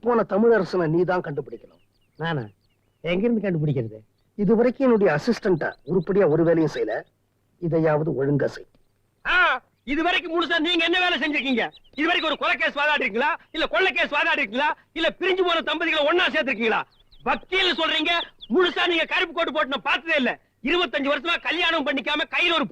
போன தமிழரசனை நீ தான் கண்டுபிடிக்கணும். நானா? எங்கிருந்து கண்டுபிடிக்கிறது? இதுவரைக்கும் என்னுடைய அசிஸ்டண்டா உருப்படியா ஒரு வேலையும் செய்யல. இதையாவது ஒழுங்கா செய். இதுவரைக்கும் முழுசா நீங்க என்ன வேலை செஞ்சிருக்கீங்க? இதுவரைக்கும் ஒரு கொலை கேஸ் வாதாடிருக்கீங்களா, இல்ல கொள்ளை கேஸ் வாதாடிருக்கீங்களா, இல்ல பிரிஞ்சு போன தம்பதிகளை ஒன்னா சேர்த்திருக்கீங்களா? வக்கீல் சொல்றீங்க, முழுசா நீங்க கருப்பு கோட்டு போட்டு நான் பார்த்ததே இல்ல. 25 வருஷமா கல்யாணம் பண்ணிக்காம கையில ஒரு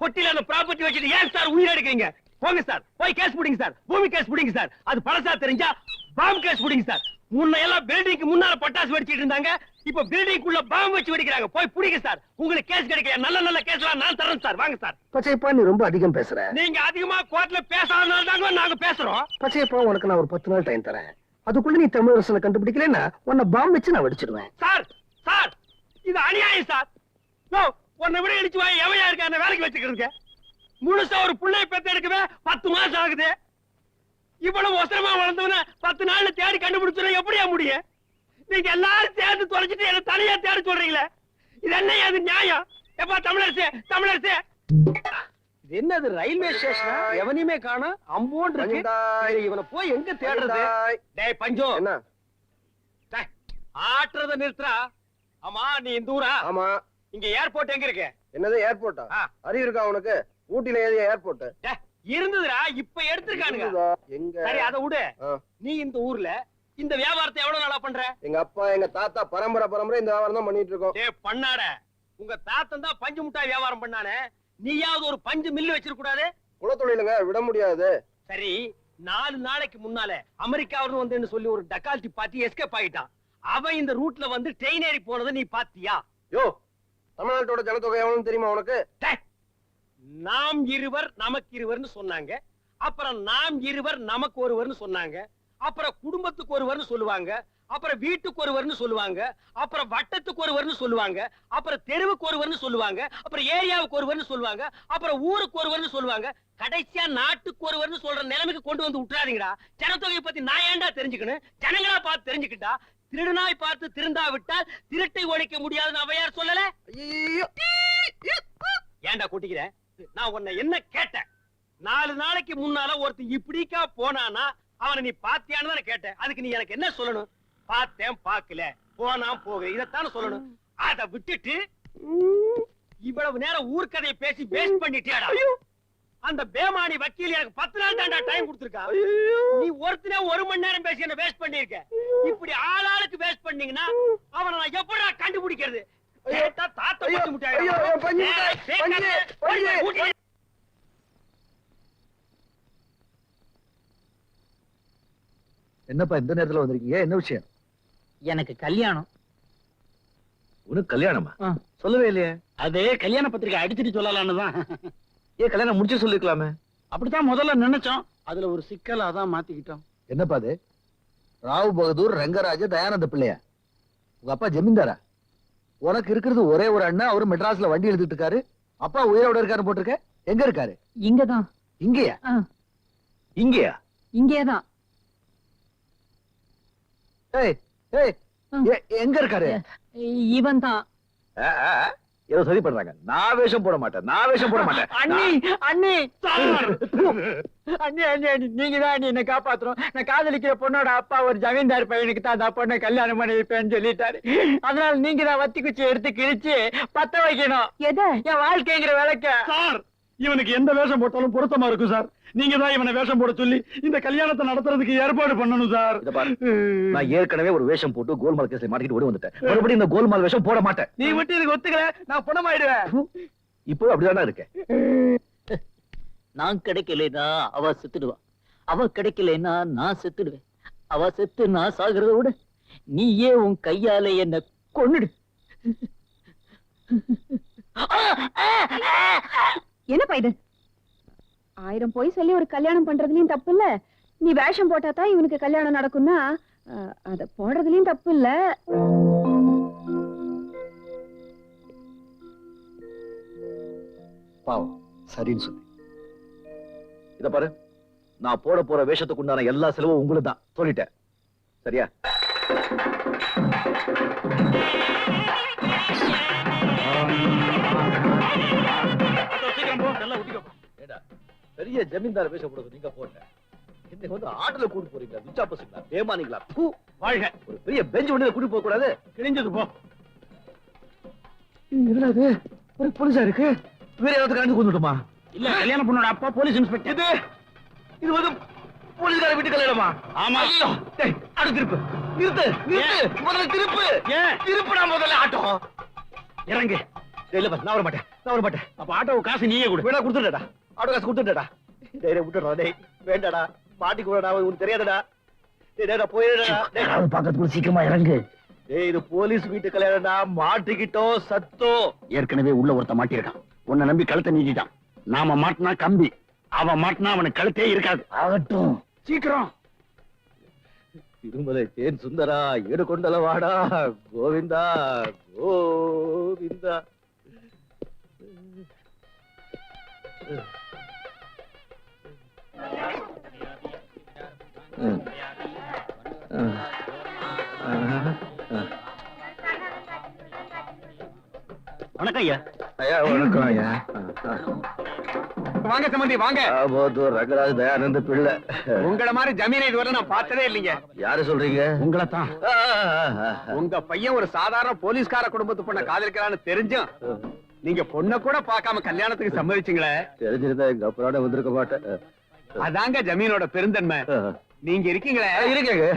பொட்டில அந்த ப்ராப்பர்ட்டி வச்சுட்டு ஏன் சார் உயிர் எடுக்கிறீங்க? போங்க சார், போய் கேஸ் புடிங்க சார், பூமி கேஸ் புடிங்க சார். அது பழசா தெரிஞ்சா பாம்பு கேஸ் புடிங்க சார். முன்ன எல்லாம் பில்டிங்க்கு முன்னால பட்டாசு வெடிச்சிட்டு இருந்தாங்க, இப்ப பில்டிங்குள்ள பாம்பு வச்சு வெடிக்கிறாங்க. போய் புடிங்க சார். உங்களுக்கு கேஸ் கிடைக்கல, நல்ல நல்ல கேஸ்லாம் நான் தரேன் சார். வாங்க சார். பச்சையப்பா, நீ ரொம்ப அதிகம் பேசுற. நீங்க அதிகமா கோர்ட்ல பேசாதனால தாங்க நாங்க பேசுறோம். பச்சையப்பா, உனக்கு நான் ஒரு 10 நாள் டைம் தரேன். அதுக்குள்ள நீ தமிழரசனை கண்டுபிடிக்கலன்னா உன்னை பாம்பு வச்சு நான் வெடிச்சிடுவேன். சார் சார், இது அநியாயம் சார். உன்னை விட இடிச்சு வாய் எவையா இருக்க அந்த வேலைக்கு வச்சுக்கிறதுங்க. முழுசா ஒரு பிள்ளை பெத்து எடுக்கவே 10 மாசம் ஆகுது. இவ்வளவு அவசரமா வளர்ந்தவன 10 நாள்ல தேடி கண்டுபிடிச்சா எப்படியா முடியும்? நீங்க எல்லாரும் சேர்ந்து தொலைச்சிட்டு என்ன தனியா தேடி சொல்றீங்களே, இது என்ன அது நியாயம்? எப்பா தமிழரசே, தமிழரசே, இது என்னது ரயில்வே ஸ்டேஷனா? எவனையுமே காணோம். அம்போன் இருக்கு. இவனை போய் எங்க தேடுறது? டேய் பஞ்சம், என்ன ஆட்டுறத நிறுத்துறா. ஆமா, நீ இந்த ஊரா? ஆமா. இங்க ஏர்போர்ட் எங்க இருக்கு? என்னது ஏர்போர்ட்டா? அறிவு இருக்கா உனக்கு? ஊட்டில ஏது ஏர்போர்ட் இருந்ததுடா, இப்ப எடுத்துருக்கானுங்க. எங்க? சரி, அத விடு. நீ இந்த ஊர்ல இந்த வியாபாரத்தை எவ்வளவு நாளா பண்ற? எங்க அப்பா எங்க தாத்தா பரம்பரை இந்த வியாபாரம் தான் பண்ணிட்டு இருக்கோம். டேய் பண்ணாட, உங்க தாத்தன் தான் பஞ்சு முட்டாய் வியாபாரம் பண்ணானே, நீயாவது ஒரு பஞ்சு மில்லு வச்சிருக்க கூடாது? குலத்தொழிலுங்க, விட முடியாது. சரி, 4 நாளைக்கு முன்னால அமெரிக்காவிலிருந்து வந்து சொல்லி ஒரு டக்கால்டி பார்ட்டி எஸ்கேப் ஆயிட்டான். அவன் இந்த ரூட்ல வந்து ட்ரெயின் ஏறி போனதை நீ பாத்தியா? யோ, தமிழ்நாட்டோட ஜனத்தொகை எவ்வளவுன்னு தெரியுமா உனக்கு? நாம் இருவர் நமக்கு இருவர்னு சொன்னாங்க, அப்புறம் நாம் இருவர் நமக்கு ஒருவர்னு சொன்னாங்க, அப்புறம் குடும்பத்துக்கு ஒருவர்னு சொல்லுவாங்க, அப்புறம் வீட்டுக்கு ஒருவர்னு சொல்லுவாங்க, அப்புறம் வட்டத்துக்கு ஒருவர்னு சொல்லுவாங்க, அப்புறம் தெருவுக்கு ஒருவர்னு சொல்லுவாங்க, அப்புறம் ஏரியாவுக்கு ஒருவர்னு சொல்லுவாங்க, அப்புறம் ஊருக்கு ஒருவர்னு சொல்லுவாங்க, கடைசியா நாட்டுக்கு ஒருவர்னு சொல்ற நிலைமைக்கு கொண்டு வந்து விட்டுறாதீங்கடா. ஜனத்தொகையை பத்தி நான் ஏன்டா தெரிஞ்சுக்கணும்? ஜனங்களா பார்த்து தெரிஞ்சுக்கிட்டா. திருடனாய் பார்த்து திருந்தா விட்டால் திருட்டை ஒழிக்க முடியாதுன்னு அவையார் சொல்லல? ஏன்டா கூட்டிக்கிற? நான் உன்னை என்ன கேட்டேன்? 4 நாளைக்கு முன்னால ஒருத்தன் இப்படிக்கா போனானா அவனை நீ பாத்தியான்னு தானே கேட்டேன். அதுக்கு நீ எனக்கு என்ன சொல்லணும்? பார்த்தேன், பாக்கல, போனா போக, இதத்தானே சொல்லணும். அதை விட்டுட்டு இவ்வளவு நேரம் ஊர்க்கதையை பேசி வேஸ்ட் பண்ணிட்டியாடா. அந்த பேமானி வக்கீல் எனக்கு 10 நாள் தாண்டா டைம் கொடுத்திருக்கா. நீ ஒருத்தனே 1 மணி நேரம் பேசி என்ன வேஸ்ட் பண்ணிருக்க. இப்படி ஆளாளுக்கு வேஸ்ட் பண்ணீங்கன்னா அவனை நான் எப்படா கண்டுபிடிக்கிறது? என்னப்பா இந்த நேரத்துல வந்திருக்கீங்க? என்ன விஷயம்? எனக்கு கல்யாணம். உனக்கு கல்யாணமா? சொல்லவே இல்லையே. அது கல்யாண பத்திரிக்கை அடிச்சுட்டு சொல்லலான்னு தான். ஏன் கல்யாணம் முடிச்சு சொல்லிருக்கலாமே? அப்படித்தான் முதல்ல நினைச்சோம், அதுல ஒரு சிக்கல், அதான் மாத்திக்கிட்டோம். என்னப்பா அது? ராவ் பகதூர் ரங்கராஜ தயானந்த பிள்ளையா? உங்க அப்பா ஜமீன்தாரா? உனக்கு இருக்கிறது ஒரே ஒரு அண்ணன், அவரு மெட்ராஸ்ல வண்டி எழுதிட்டு இருக்காரு. அப்பா உயிரோட இருக்காரு போட்டிருக்க. எங்க இருக்காரு? இங்கதான். இங்கயா? இங்கயா? இங்கேதான். எங்க இருக்காரு? இவன் தான். ஏதோ சரி பண்றாங்க. நான் வேஷம் போட மாட்டேன், நான் வேஷம் போட மாட்டேன். அண்ணி அண்ணி அண்ணி அண்ணி அண்ணி, நீங்க தான் என்ன காப்பாத்துறோம். நான் காதலிக்கிற பொண்ணோட அப்பா ஒரு ஜமீன்தார் பையனுக்கு தான் அந்த பொண்ணை கல்யாணம் பண்ணி வைப்பேன்னு சொல்லிட்டாரு. அதனால நீங்க தான் வத்தி குச்சி எடுத்து கிழிச்சு பத்த வைக்கணும். எதை? என் வாழ்க்கைங்கிற விளக்க. சார், இவனுக்கு எந்த வேஷம் போட்டாலும் பொருத்தமா இருக்கும் சார். நீங்க தான் இவனை வேஷம் போட சொல்லி இந்த கல்யாணத்தை நடத்துறதுக்கு ஏற்பாடு பண்ணணும் சார். நான் ஏற்கனவே ஒரு வேஷம் போட்டு கோல்மால் கேஸ்ல மாட்டிட்டு ஓடி வந்துட்டேன். மறுபடியும் இந்த கோல்மால் வேஷம் போட மாட்டேன். நீ மட்டும் இதுக்கு ஒத்துக்கல, நான் பணமாயிடுவேன். இப்போ அப்படிதானே இருக்கேன். நான் கிடைக்கலைன்னா அவ செத்துடுவா, அவ கிடைக்கலைன்னா நான் செத்துடுவேன். அவ செத்து நான் சாகிறத விட நீயே உன் கையால என்ன கொன்னுடு. என்னப்பா இது? 1000 போய் சொல்லி ஒரு கல்யாணம் பண்றதுலயும் தப்பு இல்ல. நீ வேஷம் போட்டா தான் இவனுக்கு கல்யாணம் நடக்கும்னா அத போடுறதுலயும் தப்பு இல்ல. பாவம், சரின்னு சொல்லி. இத பாரு, நான் போட போற வேஷத்துக்கு உண்டான எல்லா செலவும் உங்களுக்கு தான் சொல்லிட்டேன். சரியா? பெரிய ஜமீன்தார் வேஷம் போடுறது நீங்க போட்ட. இன்னைக்கு வந்து ஆட்டோல கூட்டு போறீங்களா விச்சா பசங்களா பேமானிங்களா வாழ்க. ஒரு பெரிய பெஞ்ச் வண்டியில கூட்டு போக கூடாது கிழிஞ்சது போ. என்னடா இது ஒரு போலீஸா இருக்கு வேற யாராவது கண்டு கொண்டுட்டுமா இல்ல கல்யாண பொண்ணோட அப்பா போலீஸ் இன்ஸ்பெக்டர். இது வந்து போலீஸ்கார வீட்டு கல்யாணமா ஆமா. ஐயோ டேய் அடுத்து திருப்பு நிறுத்து நிறுத்து முதல்ல திருப்பு ஏன்? திருப்புடா முதல்ல ஆட்டோ இறங்கு. டேய், இல்ல நான் வர மாட்டேன் நான் வர மாட்டேன் அப்ப ஆட்டோ காசு நீயே கொடு. வேணா கொடுத்துட்டா ஆட்டோ காசு கொடுத்துட்டா டேய் விட்டுறா டேய் வேண்டாடா மாட்டி கூடடா உனக்கு தெரியாதடா டேய் டேய் நான் போயிடுடா டேய் பக்கத்துக்குள்ள சீக்கிரமா இறங்கு. டேய் இது போலீஸ் வீட்டு கல்யாணம்டா மாட்டிக்கிட்டோ சத்தோ ஏற்கனவே உள்ள ஒருத்த மாட்டிருக்கான். உன்னை நம்பி கழுத்தை நீட்டிட்டான். நாம மாட்டினா கம்பி, அவன் மாட்டினா அவனுக்கு கழுத்தே இருக்காது. ஆகட்டும். சீக்கிரம். திருமலை தேன் சுந்தரா ஈடு கொண்டல வாடா கோவிந்தா கோவிந்தா வணக்கம் ஐயா. ஐயா வணக்கம் ஐயா வாங்க சம்பந்தி வாங்க. ரங்கராஜ் தயானந்த பிள்ளை உங்களை மாதிரி ஜமீனை இதுவரை நான் பார்த்ததே இல்லைங்க. யாரு சொல்றீங்க உங்களை தான். ஆ. உங்க பையன் ஒரு சாதாரண போலீஸ்கார குடும்பத்து பொண்ணை காதலிக்கிறான்னு தெரிஞ்சும் நீங்க பொண்ணை கூட பார்க்காம கல்யாணத்துக்கு சம்மதிச்சீங்களே. தெரிஞ்சிருந்தா எங்க அப்புறம் வந்திருக்க மாட்டேன் அதாங்க ஜமீனோட பெருந்தன்மை. நீங்க இருக்கீங்களே. இருக்கேங்க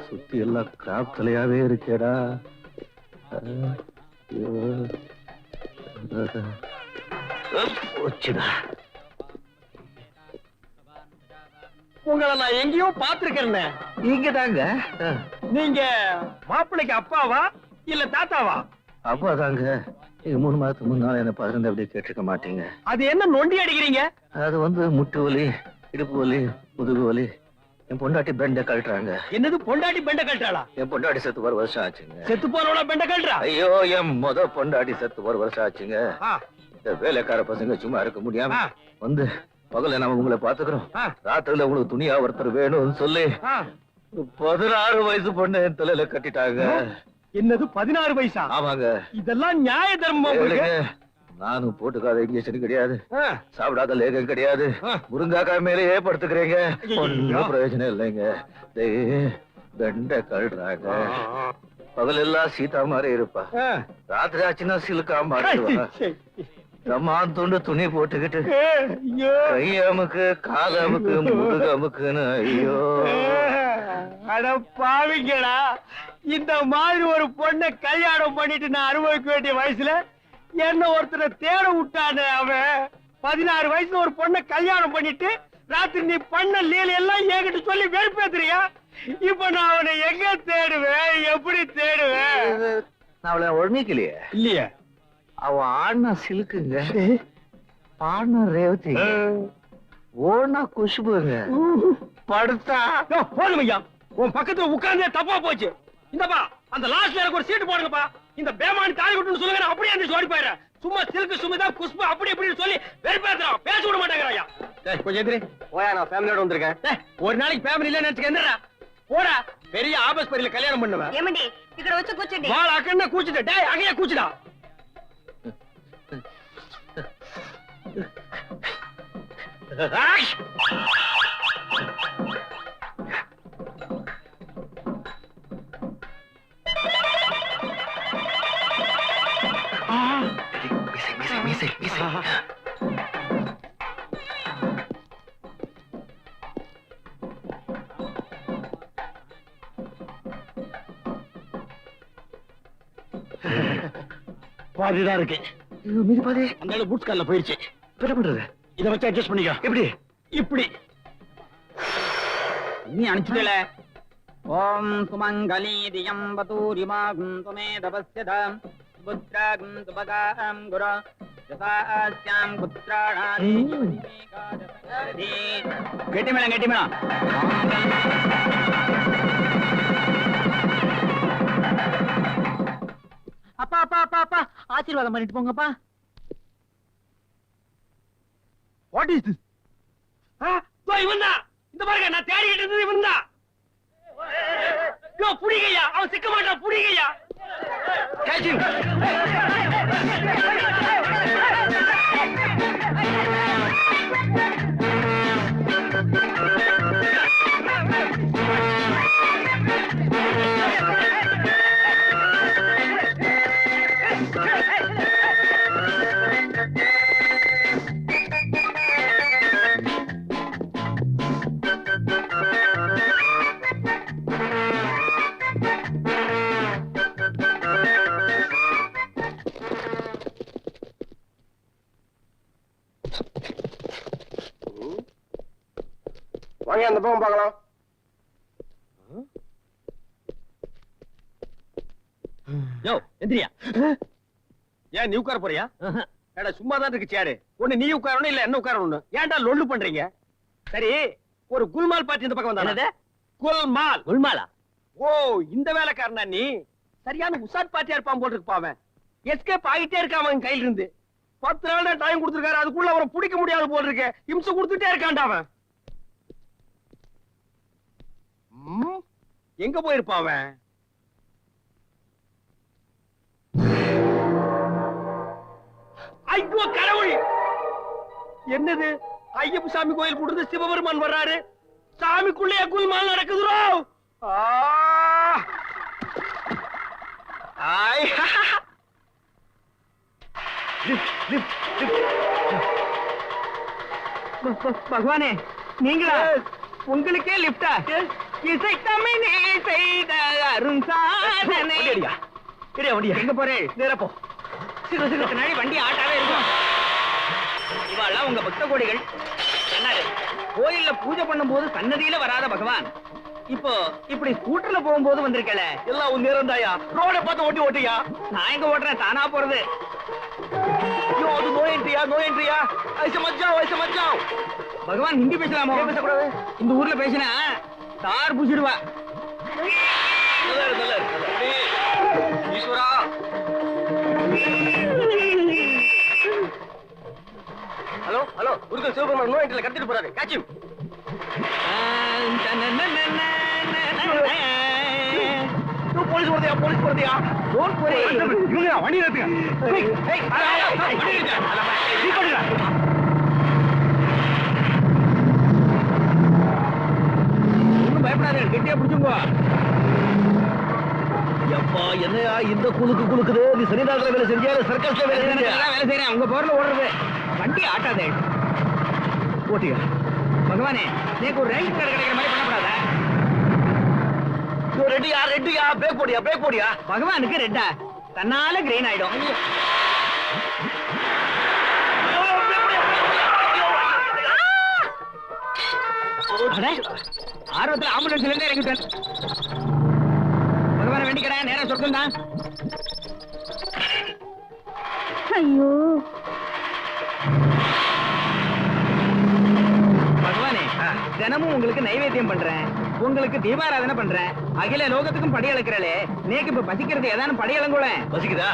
சுத்தி எல்லாம் கிராப் தலையாவே இருக்கேடா போச்சுடா உங்களை நான் எங்கேயோ பாத்துருக்கேன். இங்க தாங்க நீங்க மாப்பிள்ளைக்கு அப்பாவா இல்ல தாத்தாவா? அப்பா தாங்க நீங்க 3 மாதத்துக்கு முன்னால என்ன பதினந்து அப்படி கேட்டிருக்க மாட்டீங்க. அது என்ன நொண்டி அடிக்கிறீங்க? அது வந்து முட்டு வலி இடுப்பு வலி முதுகு வலி என் பொண்டாட்டி பெண்ட கழட்டுறாங்க. என்னது பொண்டாட்டி பெண்ட கழட்டாளா? என் பொண்டாட்டி செத்து 1 வருஷம் ஆச்சுங்க. செத்து போறவள பெண்ட கழட்டா? ஐயோ என் பொண்டாட்டி செத்து 1 வருஷம் ஆச்சுங்க. இந்த வேலைக்கார பசங்க சும்மா இருக்க முடியாம வந்து பகல்ல நாம உங்களை பாத்துக்கிறோம், ராத்திரில உங்களுக்கு துணியா ஒருத்தர் வேணும்னு சொல்லி 16 வயசு பொண்ணு என் தலையில கட்டிட்டாங்க. என்னது 16 வயசா? ஆமாங்க. இதெல்லாம் நியாய தர்மம். நானும் போட்டுக்காத இன்ஜெக்ஷன் கிடையாது, சாப்பிடாத லேகம் கிடையாது, முருங்காக்காய் மேலேயே படுத்துக்கிறீங்க, ஒன்னும் பிரயோஜனம் இல்லைங்க. பெண்ட கழுறாங்க. பகல் எல்லாம் சீதா மாதிரி இருப்பா, ராத்திரி ஆச்சுன்னா சிலுக்கா மாறிடுவா. தம்மான் துண்டு துணி போட்டுக்கிட்டு கையமுக்கு காலமுக்கு முதுகமுக்குன்னு ஐயோ. அட பாவிங்களா, இந்த மாதிரி ஒரு பொண்ணை கல்யாணம் பண்ணிட்டு நான் அனுபவிக்க வேண்டிய வயசுல என்ன ஒருத்தரை தேட விட்டானே அவன். 16 வயசுல ஒரு பொண்ணை கல்யாணம் பண்ணிட்டு ராத்திரி நீ பண்ண லீல எல்லாம் என்கிட்ட சொல்லி வெறுப்பேத்துறியா? இப்ப நான் அவனை எங்க தேடுவேன், எப்படி தேடுவேன்? நான் அவளை ஒழுங்கிக்கலையே. இல்லையே. அவன் ஆடினா சிலுக்குங்க, பாடினா ரேவதி, ஓடினா குஷ்புங்க, படுத்தா போதும் ஐயா, உன் பக்கத்துல உட்கார்ந்தே தப்பா போச்சு. இந்தப்பா அந்த லாஸ்ட்ல எனக்கு ஒரு சீட்டு போடுங்கப்பா. இந்த பேமானி தாலி கட்டுன்னு சொல்லுங்க, அப்படியே அந்த ஓடி போயிடுறேன். சும்மா சில்கு சுமிதா குஷ்பு அப்படி இப்படின்னு சொல்லி வெறுப்பேத்துறான், பேச விட மாட்டேங்கிறாயா. கொஞ்சம் எதிரி போயா, நான் ஃபேமிலியோட வந்திருக்கேன். ஒரு நாளைக்கு ஃபேமிலி இல்ல நினைச்சுக்க எந்திரா போடா. பெரிய ஆபஸ்பரியில கல்யாணம் பண்ணுவேன். ஏமண்டி இக்கட வச்சு கூச்சண்டி. வாள் அக்கண்ண கூச்சிட்ட. டேய் அகைய கூச்சிடா. பாதிதான் இருக்கு. மீதி பாதி அந்த பூட்ஸ் கார்ல போயிருச்சு. என்ன பண்றது? இத வச்சு அட்ஜஸ்ட் பண்ணிக்க. எப்படி? இப்படி நீ அனுப்பிச்சுடல. ஓம் சுமங்கலி தியம் வதூரிமாகும் துமே தபஸ்யதாம் புத்ராகும் சுபகாம் குரு யசாஸ்யாம் புத்ராணாதி கெட்டி மேளம். அப்பா அப்பா அப்பா அப்பா ஆசீர்வாதம் பண்ணிட்டு போங்கப்பா. What is this? இவன் தான். இந்த பாருங்க, நான் தேடிக்கிட்டு இருந்தது இவன் தான். புடிங்கய்யா, அவன் சிக்க மாட்டான், புடிங்கய்யா. நீ அந்த பக்கம் பார்க்கலாம். யோ எந்திரியா. ஏன் நீ உட்கார போறியா? ஏடா சும்மா தான் இருக்கு சேரு. ஒண்ணு நீ உட்காரணும் இல்ல என்ன உட்காரணும். ஏன்டா லொள்ளு பண்றீங்க? சரி ஒரு குல்மால் பார்ட்டி இந்த பக்கம் வந்தானே. குல்மால். குல்மாலா? ஓ இந்த வேலைக்காரனா நீ? சரியான உசாட் பார்ட்டியா இருப்பான் போல இருக்கு பாவன். எஸ்கேப் ஆகிட்டே இருக்கான் அவன் கையில இருந்து. 10 நாள் தான் டைம் கொடுத்திருக்காரு. அதுக்குள்ள அவரை பிடிக்க முடியாது போல இருக்கு. இம்சை கொடுத்துட்டே இருக்கான்டா அவன். எங்க போயிருப்பான் அவன்? ஐயோ கடவுள்! என்னது ஐயப்ப சாமி கோயில் கூடுது சிவபெருமான் வர்றாரு. சாமிக்குள்ளே குல்மால் நடக்குதுரோ. பகவானே நீங்களா? உங்களுக்கே லிப்டா? இசைத்தமை நீ செய்த அருண் சாதனை. எங்க போறேன்? நேரப்போ சிறு நாளை வண்டி ஆட்டாவே இருக்கும். இவாள்லாம் உங்க பக்த கோடிகள். சொன்னாரு கோயில்ல பூஜை பண்ணும் போது சன்னதியில வராத பகவான் இப்போ இப்படி ஸ்கூட்டர்ல போகும்போது வந்திருக்கல. எல்லாம் உன் நேரம் தாயா. ரோட பார்த்து ஓட்டி ஓட்டியா? நான் எங்க ஓட்டுறேன், தானா போறது. ஐயோ அது நோ என்ட்ரியா, நோ என்ட்ரியா. ஐச மச்சான், ஐச மச்சான். பகவான் ஹிந்தி பேசலாமா? பேசக்கூடாது. இந்த ஊர்ல பேசினா தார் புடிச்சிடுவா. நல்லா இருக்கு, நல்லா இருக்கு. ஈஸ்வரா ஹலோ ஹலோ குருக்கள் சிவபெருமான் நோ என்ட்ரில கத்திட்டு போறாரு. Catch him. போலீஸ் போறதையா, போலீஸ் போறதையா? Don't worry. இவங்க வண்டி நிறுத்துங்க. ஏய் வண்டி நிறுத்துங்க. ஒண்ணும் பயப்படாத, கெட்டியா பிடிச்சுங்கோ. எப்பா என்னையா இந்த குலுக்கு குலுக்குது? நீ சரிதாரத்துல வேலை செஞ்சியா சர்க்கஸ்ல வேலை செஞ்சியா? வேலை செய்யறேன், உங்க போர்ல ஓடுறது. வண்டி ஆட்டாதே. ஓட்டியா? பகவானே நீக்கு ஒரு ரேங்க் கார்டு கிடைக்கிற மாதிரி பண்ணப்படாத. ரெட்டியா ரெட்டியா? பிரேக் போடியா, பிரேக் போடியா? பகவானுக்கு ரெட்டா தன்னால கிரீன் ஆயிடும். ஆர்வத்துல ஆம்புலன்ஸ்ல இருந்து இறங்கிட்டேன். பகவான வேண்டிக்கடா, நேரம் சொர்க்கம் தான். ஐயோ பகவானே தினமும் உங்களுக்கு நைவேத்தியம் பண்றேன், உங்களுக்கு தீபாராதனை பண்றேன், அகில லோகத்துக்கும் படி அளக்கிறே. நேக்கு இப்ப பசிக்கிறது ஏதானும் படி அளங்கூட பசிக்குதா?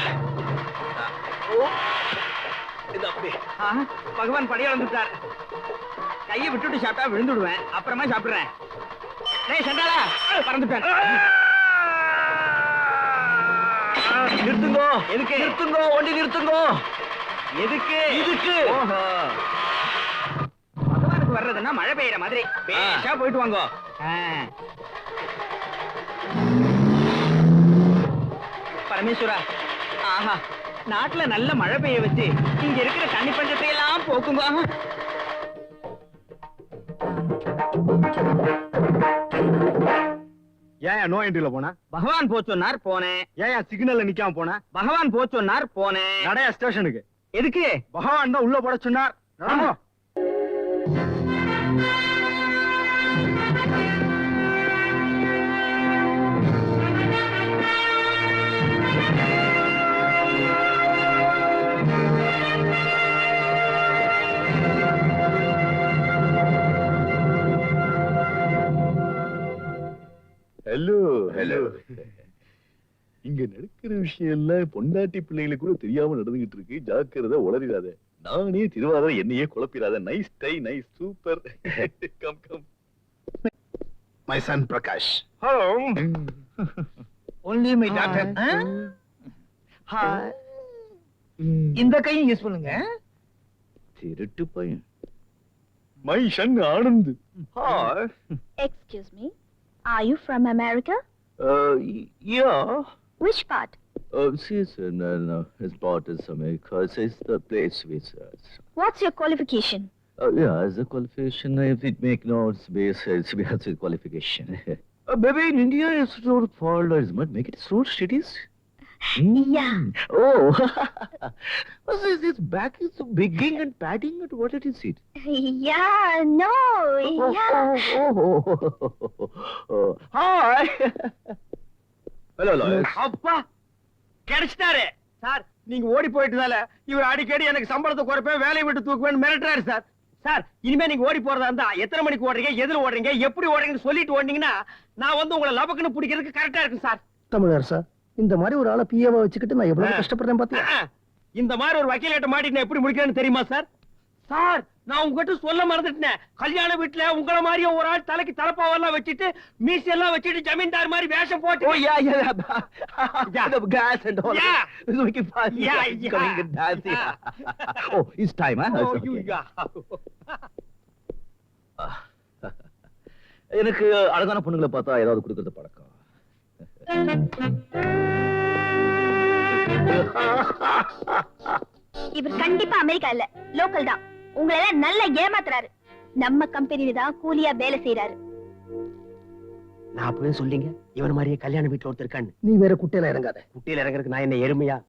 இது அப்படி பகவான் படி அளந்துட்டார். கையை விட்டுட்டு சாப்பிட்டா விழுந்துடுவேன், அப்புறமா சாப்பிடுறேன். டேய் சண்டாளா, பறந்துட்டேன். நிறுத்துங்கோ. எதுக்கு? நிறுத்துங்கோ, வண்டி நிறுத்துங்கோ. எதுக்கு? இதுக்கு. ஓஹோ, பகவானுக்கு வர்றதுன்னா மழை பெய்யற மாதிரி பேஷா போயிட்டு வாங்கோ. பரமேஸ்வரா, ஆஹா நாட்டுல நல்ல மழை பெய்ய வச்சு இங்க இருக்கிற தண்ணி பஞ்சத்தை எல்லாம் போக்குங்க. ஏன் நோ என்ட்ரில போனா? பகவான் போச்சொன்னார் போனேன். ஏன் சிக்னல்ல நிக்காம போனா? பகவான் போச்சொன்னார் போனேன். நடையா ஸ்டேஷனுக்கு. எதுக்கு? பகவான் தான் உள்ள போட சொன்னார். நடந்தோ. Hello hello. இங்க நடக்கிற விஷயம் எல்லாம் பொண்டாட்டி பிள்ளைகளுக்கு கூட தெரியாம நடந்துகிட்டு இருக்கு. ஜாக்கிரதை, உளறிடாத. நானே திருவாதிரை என்னையே குழப்பிடாத. Nice tie, nice, super. Come come. My son Prakash. Hello. Only my doctor. இந்த கையும் யூஸ் பண்ணுங்க. திருட்டு பையன். My son Anand. Hi. Excuse me, are you from America? Yeah. Which part? No, his part is America. It's the place we search. What's your qualification? Yeah, as a qualification, if it make notes base, it's has a qualification. Maybe in India, it's not for but make it so cities. Yeah. Oh. This back is so bigging and padding and what it is it? Yeah, no, Oh. Hi. Hello, Lois. அப்பா கிடைச்சிட்டாரு sir. நீங்க ஓடி போயிட்டதால இவர் அடிக்கடி எனக்கு சம்பளத்தை குறைப்பேன், வேலையை விட்டு தூக்குவேன் மிரட்டுறாரு sir. Sir இனிமே நீங்க ஓடி போறதா இருந்தா எத்தனை மணிக்கு ஓடுறீங்க, எதுல ஓடுறீங்க, எப்படி ஓடுறீங்கன்னு சொல்லிட்டு ஓடுனீங்கன்னா நான் வந்து உங்களை லபக்குன்னு பிடிக்கிறதுக்கு கரெக்டா இருக்கும் சார். தமிழரசா, இந்த மாதிரி ஒரு ஆளை பிஏவா வச்சுக்கிட்டு நான் எவ்வளவு கஷ்டப்படுறேன் பாத்தியா? இந்த மாதிரி ஒரு வக்கீலேட்ட மாட்டி நான் எப்படி முடிக்கிறேன்னு தெரியுமா சார்? சார் நான் உங்ககிட்ட சொல்ல மறந்துட்டேன். கல்யாண வீட்டுல உங்களை மாதிரியே ஒரு ஆள் தலைக்கு தலப்பாவெல்லாம் வச்சுட்டு மீசெல்லாம் வச்சுட்டு ஜமீன்தார் மாதிரி வேஷம் போட்டு Oh yeah. The gas and all. Yeah. So we can find Yeah, you yeah. coming and dancing. Yeah. Oh, it's time, huh? Oh, It's you, okay. yeah. எனக்கு அழகான பொண்ணுங்களை பார்த்தா ஏதாவது கொடுக்கறது பழக்கம். இவர் கண்டிப்பா அமெரிக்கா இல்ல, லோக்கல் தான். உங்களை எல்லாம் நல்லா ஏமாத்துறாரு. நம்ம கம்பெனில தான் கூலியா வேலை செய்யறாரு. நான் அப்பவே சொல்லிங்க இவன் மாதிரியே கல்யாண வீட்டுல ஒருத்தர் இருக்கான்னு. நீ வேற குட்டையில இறங்காத. குட்டியில இறங்குறதுக்கு நான் என்ன எருமையா?